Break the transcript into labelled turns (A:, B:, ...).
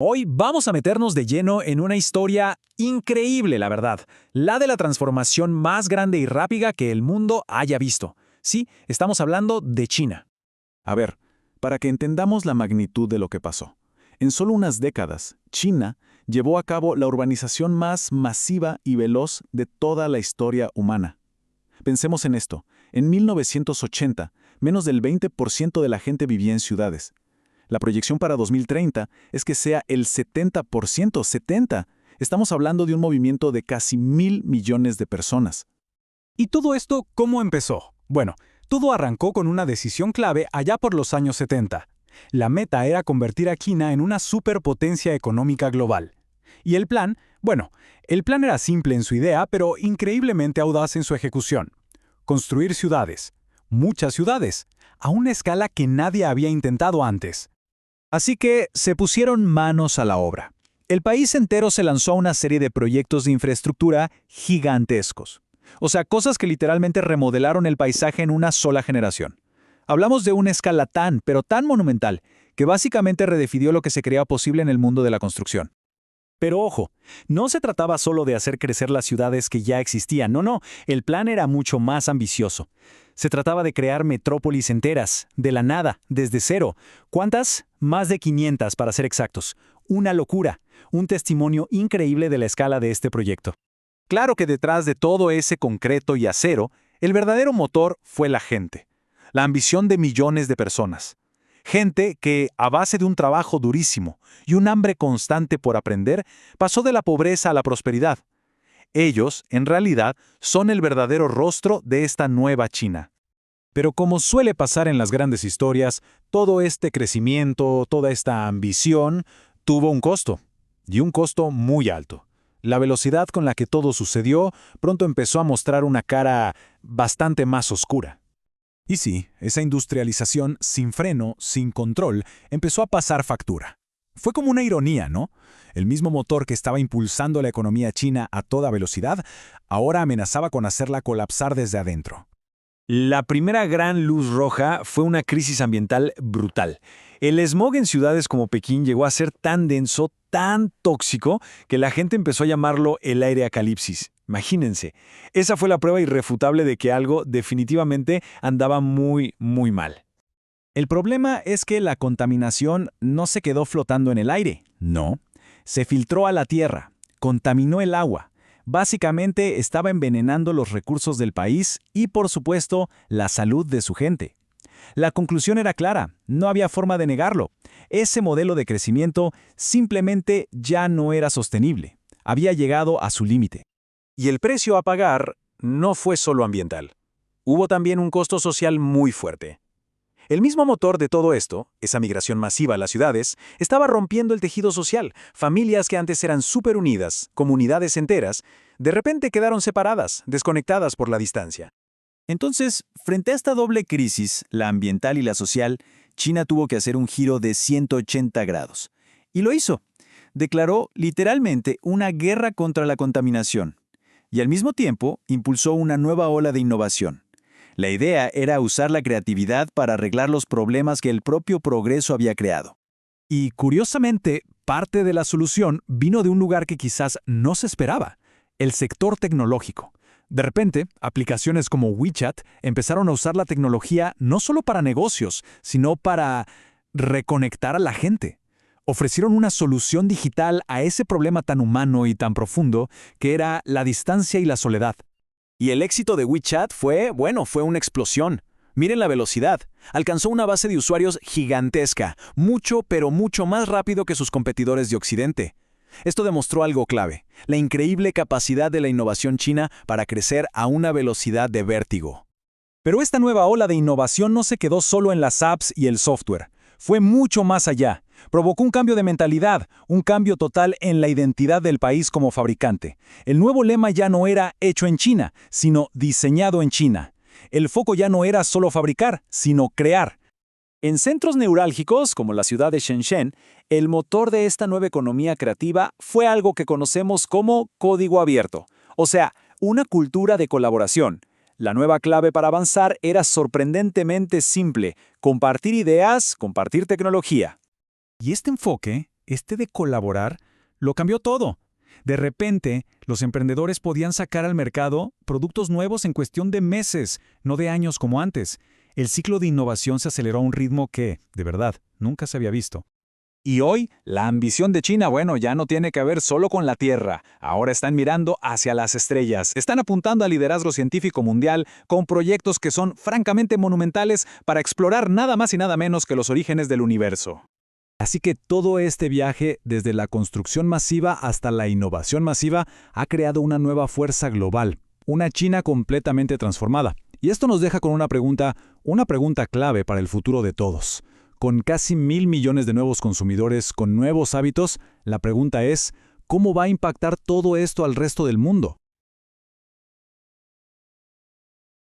A: Hoy vamos a meternos de lleno en una historia increíble, la verdad, la de la transformación más grande y rápida que el mundo haya visto. Sí, estamos hablando de China.
B: A ver, para que entendamos la magnitud de lo que pasó. En solo unas décadas, China llevó a cabo la urbanización más masiva y veloz de toda la historia humana. Pensemos en esto. En 1980, menos del 20% de la gente vivía en ciudades. La proyección para 2030 es que sea el 70%, 70. Estamos hablando de un movimiento de casi 1.000 millones de personas.
A: ¿Y todo esto cómo empezó? Bueno, todo arrancó con una decisión clave allá por los años 70. La meta era convertir a China en una superpotencia económica global. Y el plan, bueno, el plan era simple en su idea, pero increíblemente audaz en su ejecución. Construir ciudades, muchas ciudades, a una escala que nadie había intentado antes. Así que se pusieron manos a la obra. El país entero se lanzó a una serie de proyectos de infraestructura gigantescos. O sea, cosas que literalmente remodelaron el paisaje en una sola generación. Hablamos de una escala tan, pero tan monumental, que básicamente redefinió lo que se creía posible en el mundo de la construcción. Pero ojo, no se trataba solo de hacer crecer las ciudades que ya existían, no, el plan era mucho más ambicioso. Se trataba de crear metrópolis enteras, de la nada, desde cero. ¿Cuántas? Más de 500 para ser exactos. Una locura, un testimonio increíble de la escala de este proyecto. Claro que detrás de todo ese concreto y acero, el verdadero motor fue la gente, la ambición de millones de personas. Gente que, a base de un trabajo durísimo y un hambre constante por aprender, pasó de la pobreza a la prosperidad. Ellos, en realidad, son el verdadero rostro de esta nueva China. Pero como suele pasar en las grandes historias, todo este crecimiento, toda esta ambición, tuvo un costo, y un costo muy alto. La velocidad con la que todo sucedió pronto empezó a mostrar una cara bastante más oscura. Y sí, esa industrialización sin freno, sin control, empezó a pasar factura. Fue como una ironía, ¿no? El mismo motor que estaba impulsando la economía china a toda velocidad, ahora amenazaba con hacerla colapsar desde adentro. La primera gran luz roja fue una crisis ambiental brutal. El smog en ciudades como Pekín llegó a ser tan denso, tan tóxico, que la gente empezó a llamarlo el aire acalipsis. Imagínense, esa fue la prueba irrefutable de que algo definitivamente andaba muy, muy mal. El problema es que la contaminación no se quedó flotando en el aire, no. Se filtró a la tierra, contaminó el agua. Básicamente estaba envenenando los recursos del país y, por supuesto, la salud de su gente. La conclusión era clara, no había forma de negarlo. Ese modelo de crecimiento simplemente ya no era sostenible. Había llegado a su límite. Y el precio a pagar no fue solo ambiental. Hubo también un costo social muy fuerte. El mismo motor de todo esto, esa migración masiva a las ciudades, estaba rompiendo el tejido social. Familias que antes eran súper unidas, comunidades enteras, de repente quedaron separadas, desconectadas por la distancia. Entonces, frente a esta doble crisis, la ambiental y la social, China tuvo que hacer un giro de 180 grados. Y lo hizo. Declaró literalmente una guerra contra la contaminación. Y al mismo tiempo, impulsó una nueva ola de innovación. La idea era usar la creatividad para arreglar los problemas que el propio progreso había creado. Y curiosamente, parte de la solución vino de un lugar que quizás no se esperaba, el sector tecnológico. De repente, aplicaciones como WeChat empezaron a usar la tecnología no solo para negocios, sino para reconectar a la gente. Ofrecieron una solución digital a ese problema tan humano y tan profundo que era la distancia y la soledad. Y el éxito de WeChat fue una explosión. Miren la velocidad. Alcanzó una base de usuarios gigantesca, mucho, pero mucho más rápido que sus competidores de Occidente. Esto demostró algo clave, la increíble capacidad de la innovación china para crecer a una velocidad de vértigo. Pero esta nueva ola de innovación no se quedó solo en las apps y el software. Fue mucho más allá. Provocó un cambio de mentalidad, un cambio total en la identidad del país como fabricante. El nuevo lema ya no era hecho en China, sino diseñado en China. El foco ya no era solo fabricar, sino crear. En centros neurálgicos, como la ciudad de Shenzhen, el motor de esta nueva economía creativa fue algo que conocemos como código abierto, o sea, una cultura de colaboración. La nueva clave para avanzar era sorprendentemente simple: compartir ideas, compartir tecnología. Y este enfoque Este de colaborar lo cambió todo. De repente, los emprendedores podían sacar al mercado productos nuevos en cuestión de meses, no de años como antes. El ciclo de innovación se aceleró a un ritmo que, de verdad, nunca se había visto.
B: Y hoy, la ambición de China, bueno, ya no tiene que ver solo con la Tierra. Ahora están mirando hacia las estrellas. Están apuntando al liderazgo científico mundial con proyectos que son francamente monumentales para explorar nada más y nada menos que los orígenes del universo.
A: Así que todo este viaje, desde la construcción masiva hasta la innovación masiva, ha creado una nueva fuerza global, una China completamente transformada. Y esto nos deja con una pregunta clave para el futuro de todos. Con casi 1.000 millones de nuevos consumidores con nuevos hábitos, la pregunta es, ¿cómo va a impactar todo esto al resto del mundo?